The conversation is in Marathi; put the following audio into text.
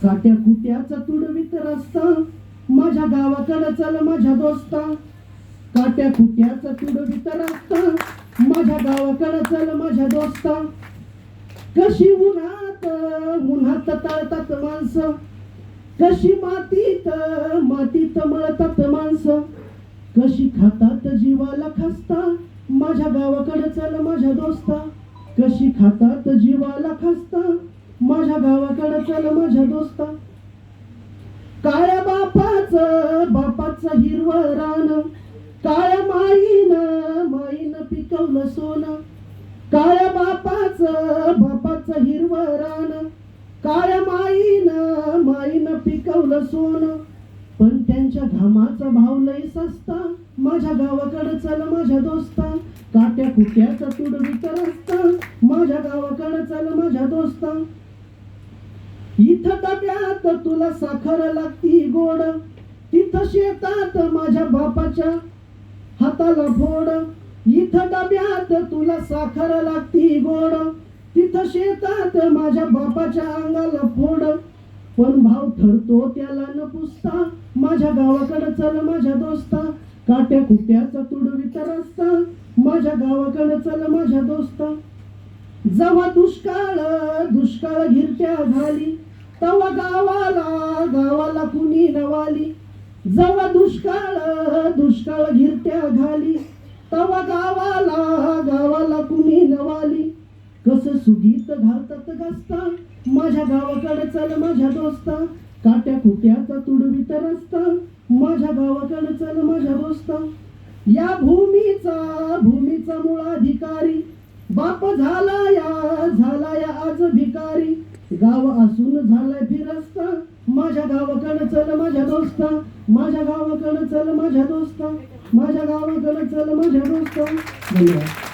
काट्या कुट्याचा तुडवीत रस्ता माझ्या गावाकडं चल माझ्या दोस्ता. काट्या कुट्याचा तुडवीत रस्ता माझ्या गावाकडं चल माझ्या दोस्ता. कशी उन्हात उन्हात तळतात माणसं, कशी मातीत मातीत मळतात माणसं, कशी खातात जीवाला खस्ता माझ्या गावाकडं चल माझ्या दोस्ता. कशी खातात जीवाला खस्ता माझ्या गावाकडं चल माझ्या दोस्ता. काळ्या बापाचं हिरवं रान, काळ्या माईनं पिकवलं सोनं. काळ्या बापाचं हिरवं रान, काळ्या माईनं पिकवलं सोनं. पण त्यांच्या घामाचा भाव लय सस्ता माझ्या गावाकडं चल माझ्या दोस्ता. काट्या कुट्याचा तुडवीत रस्ता माझ्या गावाकडं चल माझ्या दोस्ता. इथं डब्यात तुला साखर लागती गोड, तिथं शेतात माझ्या बापाच्या हाताला फोड. इथं डब्यात तुला साखर लागती गोड, तिथं शेतात माझ्या बापाच्या अंगाला फोड. पण भाव ठरतो त्याला न पुसता माझ्या गावाकडं चल माझ्या दोस्ता. काट्या कुट्याचा तुडवीत रस्ता माझ्या गावाकडं चल माझ्या दोस्ता. जेव्हा दुष्काळ घिरट्या झाली तेव्हा गावाला कुणी नवाली. जेव्हा दुष्काळ घिरट्या झाली तेव्हा गावाला कुणी नवाली. कसं सुगीत घालतात गस्ता माझ्या गावाकडे चल माझ्या दोस्ता. काट्या कुट्याचा तुडवीत रस्ता माझ्या गावाकडे चल माझ्या दोस्ता. या भूमीचा मूळाधिकारी बाप झालाया आज भिकारी. गाव असून झालाय फिरस्ता माझ्या गावाकडे चल माझ्या दोस्ता. माझ्या गावाकडे चल माझ्या दोस्ता. माझ्या गावाकडे चल माझ्या दोस्ता. धन्यवाद.